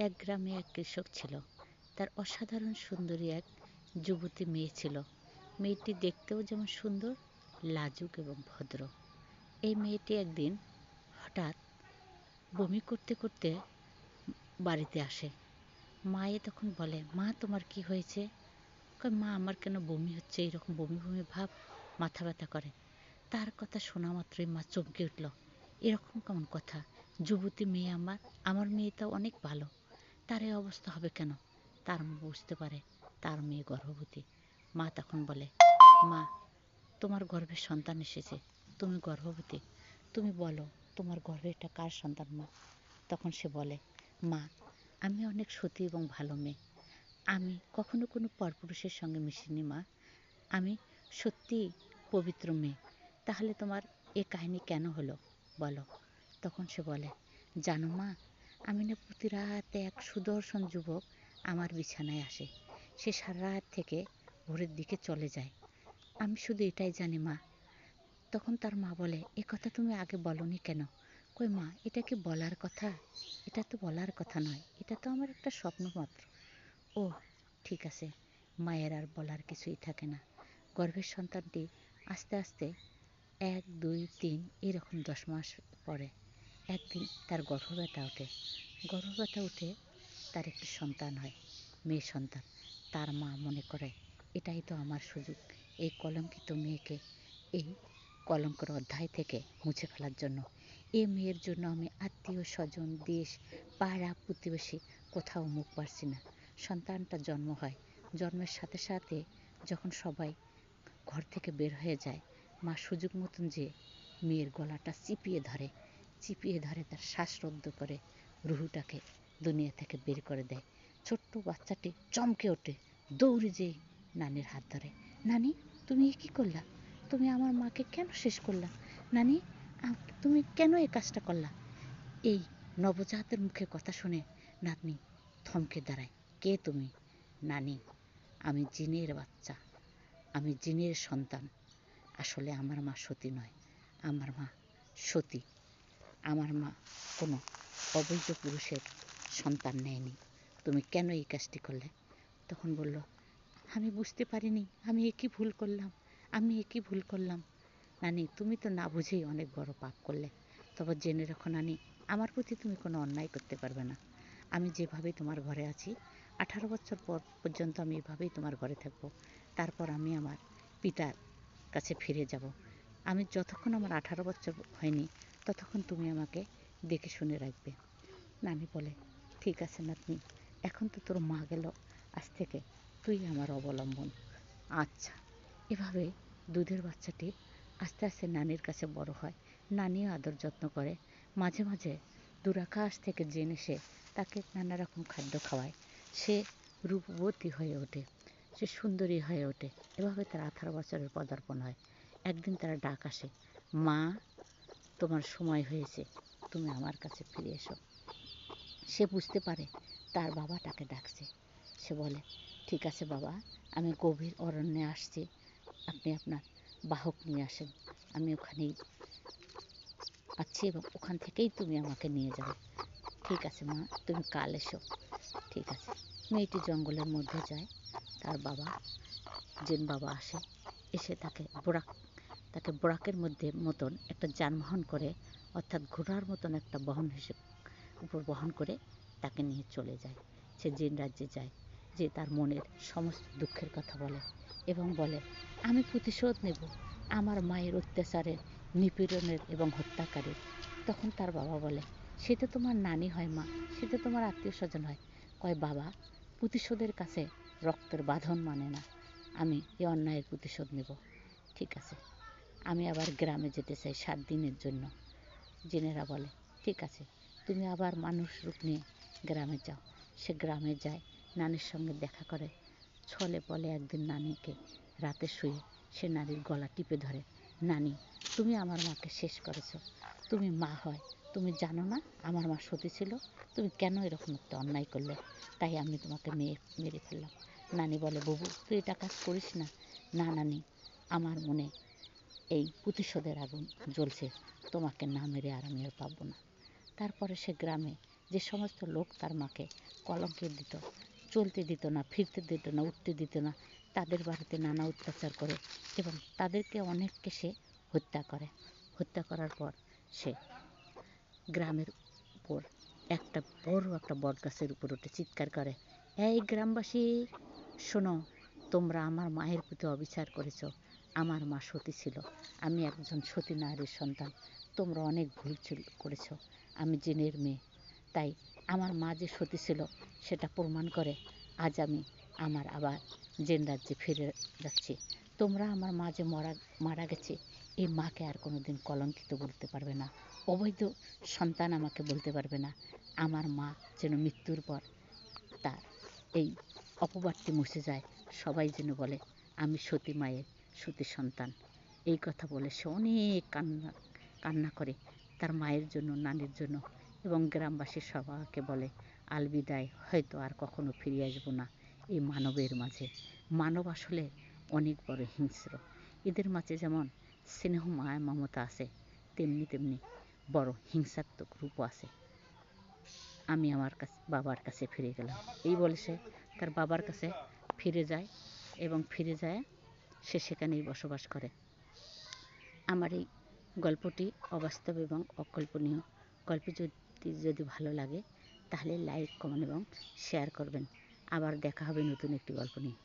এক গ্রামে এক কৃষক ছিল। তার অসাধারণ সুন্দরী এক যুবতী মেয়ে ছিল। মেয়েটি দেখতেও যেমন সুন্দর, লাজুক এবং ভদ্র। এই মেয়েটি একদিন হঠাৎ বমি করতে করতে বাড়িতে আসে। মায়ে তখন বলে, মা তোমার কি হয়েছে? কয়, মা আমার কেন বমি হচ্ছে, এইরকম বমি বমি ভাব, মাথা ব্যথা করে। তার কথা শোনা মাত্রই মা চমকে উঠল। এরকম কেমন কথা? যুবতী মেয়ে আমার মেয়েটা অনেক ভালো, তার এই অবস্থা হবে কেন? তার মা বুঝতে পারে তার মেয়ে গর্ভবতী। মা তখন বলে, মা তোমার গর্ভে সন্তান এসেছে, তুমি গর্ভবতী, তুমি বলো তোমার গর্ভে এটা কার সন্তান মা? তখন সে বলে, মা আমি অনেক সতী এবং ভালো মেয়ে, আমি কখনো কোনো পরপুরুষের সঙ্গে মিশিনি মা, আমি সত্যিই পবিত্র মেয়ে। তাহলে তোমার এ কাহিনী কেন হলো বলো? তখন সে বলে, জানো মা, আমি না প্রতি রাতে এক সুদর্শন যুবক আমার বিছানায় আসে। সে সারা রাত থেকে ভোরের দিকে চলে যায়। আমি শুধু এটাই জানি মা। তখন তার মা বলে, এ কথা তুমি আগে বলনি কেন? কই মা, এটা কি বলার কথা? এটা তো বলার কথা নয়, এটা তো আমার একটা স্বপ্ন মাত্র। ও ঠিক আছে। মায়ের আর বলার কিছুই থাকে না। গর্ভের সন্তানটি আস্তে আস্তে 1, 2, 3 এরকম 10 মাস পরে একদিন তার গর্ভব্যথা ওঠে। গর্ভব্যথা উঠে তার একটি সন্তান হয়, মেয়ে সন্তান। তার মা মনে করে, এটাই তো আমার সুযোগ, এই কলঙ্কিত মেয়েকে এই কলঙ্কের অধ্যায় থেকে মুছে ফেলার জন্য। এই মেয়ের জন্য আমি আত্মীয় স্বজন, দেশ, পাড়া প্রতিবেশী কোথাও মুখ পারছি না। সন্তানটা জন্ম হয়, জন্মের সাথে সাথে যখন সবাই ঘর থেকে বের হয়ে যায়, মা সুযোগ মতন যে মেয়ের গলাটা চিপিয়ে ধরে তার শ্বাসরুদ্ধ করে রুহুটাকে দুনিয়া থেকে বের করে দেয়। ছোট্ট বাচ্চাটি চমকে ওঠে, দৌড়ে যেয়ে নানির হাত ধরে। নানি, তুমি কি করলা? তুমি আমার মাকে কেন শেষ করলা? নানি, তুমি কেন এই কাজটা করলা? এই নবজাতের মুখে কথা শুনে নাতনি থমকে দাঁড়ায়। কে তুমি? নানি, আমি জিনের বাচ্চা, আমি জিনের সন্তান। আসলে আমার মা সতী নয়, আমার মা সতী। আমার মা কোনো অবৈধ পুরুষের সন্তান নেয়নি। তুমি কেন এই কাজটি করলে? তখন বলল, আমি বুঝতে পারিনি, আমি একই ভুল করলাম। নানি, তুমি তো না বুঝেই অনেক বড় পাপ করলে। তবে জেনে রাখো নানি, আমার প্রতি তুমি কোনো অন্যায় করতে পারবে না। আমি যেভাবে তোমার ঘরে আছি, 18 বছর পর্যন্ত আমি এভাবেই তোমার ঘরে থাকবো। তারপর আমি আমার পিতার কাছে ফিরে যাব। আমি যতক্ষণ আমার 18 বছর হয়নি, ততক্ষণ তুমি আমাকে দেখে শুনে রাখবে। নানি বলে, ঠিক আছে নাতনি, এখন তো তোর মা গেল, আজ থেকে তুই আমার অবলম্বন। আচ্ছা। এভাবে দুধের বাচ্চাটি আস্তে আস্তে নানির কাছে বড় হয়। নানিও আদর যত্ন করে। মাঝে মাঝে দূরাকাশ থেকে জেনে এসে তাকে নানা রকম খাদ্য খাওয়ায়। সে রূপবতী হয়ে ওঠে, সে সুন্দরী হয়ে ওঠে। এভাবে তার 18 বছরের পদার্পণ হয়। একদিন তার ডাক আসে, মা তোমার সময় হয়েছে, তুমি আমার কাছে ফিরে এসো। সে বুঝতে পারে তার বাবা তাকে ডাকছে। সে বলে, ঠিক আছে বাবা, আমি গভীর অরণ্যে আসছি, আপনি আপনার বাহক নিয়ে আসেন, আমি ওখানেই আছি এবং ওখান থেকেই তুমি আমাকে নিয়ে যাবে। ঠিক আছে মা, তুমি কাল এসো। ঠিক আছে। মেয়েটি জঙ্গলের মধ্যে যায়। তার বাবা, জিন বাবা আসে, এসে তাকে বোরাকের মতন একটা যানবাহন করে, অর্থাৎ ঘোড়ার মতন একটা উপর বহন করে তাকে নিয়ে চলে যায়। সে জিন রাজ্যে যায়, যে তার মনের সমস্ত দুঃখের কথা বলে এবং বলে, আমি প্রতিশোধ নেব আমার মায়ের অত্যাচারের, নিপীড়নের এবং হত্যাকারীর। তখন তার বাবা বলে, সে তো তোমার নানি হয় মা, সে তো তোমার আত্মীয় স্বজন হয়। কয়, বাবা, প্রতিশোধের কাছে রক্তের বাঁধন মানে না, আমি এই অন্যায়ের প্রতিশোধ নেব। ঠিক আছে, আমি আবার গ্রামে যেতে চাই 7 দিনের জন্য। জিনেরা বলে, ঠিক আছে, তুমি আবার মানুষ রূপ নিয়ে গ্রামে যাও। সে গ্রামে যায়, নানির সঙ্গে দেখা করে। ছলে পলে একদিন নানিকে রাতে শুয়ে সে নানির গলা টিপে ধরে, নানি, তুমি আমার মাকে শেষ করেছ, তুমি মা হয় তুমি জানো না আমার মা সতী ছিল, তুমি কেন এরকম একটা অন্যায় করলে, তাই আমি তোমাকে মেরে ফেললাম। নানি বলে, বাবু তুই এটা কাজ করিস না। না নানি, আমার মনে এই প্রতিশোধের আগুন জ্বলছে, তোমাকে না মেরে আর আমি আর পাবো না। তারপরে সে গ্রামে যে সমস্ত লোক তার মাকে কলঙ্কিত দিত, চলতে দিত না, ফিরতে দিত না, উঠতে দিত না, তাদের বাড়িতে নানা অত্যাচার করে এবং তাদেরকে অনেককে সে হত্যা করে। হত্যা করার পর সে গ্রামের উপর একটা বড় একটা বটগাছের উপর উঠে চিৎকার করে, এই গ্রামবাসী শোনো, তোমরা আমার মায়ের প্রতি অবিচার করেছ। আমার মা সতী ছিল, আমি একজন সতী নারীর সন্তান। তোমরা অনেক ভুল করেছ, আমি জিনের মেয়ে। তাই আমার মা যে সতী ছিল সেটা প্রমাণ করে আজ আমি আমার আবার জিন রাজ্যে ফিরে যাচ্ছি। তোমরা আমার মা যে মারা গেছে এই মাকে আর কোনোদিন কলঙ্কিত বলতে পারবে না, অবৈধ সন্তান আমাকে বলতে পারবে না। আমার মা যেন মৃত্যুর পর তার এই অপবাদটি মুছে যায়, সবাই যেন বলে আমি সতী মায়ের সতী সন্তান। এই কথা বলে সে অনেক কান্না করে তার মায়ের জন্য, নানির জন্য, এবং গ্রামবাসীর সবাইকে বলে আলবিদায়, হয়তো আর কখনো ফিরে আসবো না এই মানবের মাঝে। মানব আসলে অনেক বড় হিংস্র। এদের মাঝে যেমন স্নেহ মায়া মমতা আছে, তেমনি তেমনি বড় হিংসাত্মক রূপও আছে। আমি আমার বাবার কাছে ফিরে গেলাম, এই বলে সে তার বাবার কাছে ফিরে যায় এবং ফিরে যায় সে সেখানেই বসবাস করে। আমার এই গল্পটি অবাস্তব এবং অকল্পনীয়। গল্পটি যদি ভালো লাগে তাহলে লাইক, কমেন্ট এবং শেয়ার করবেন। আবার দেখা হবে নতুন একটি গল্প নিয়ে।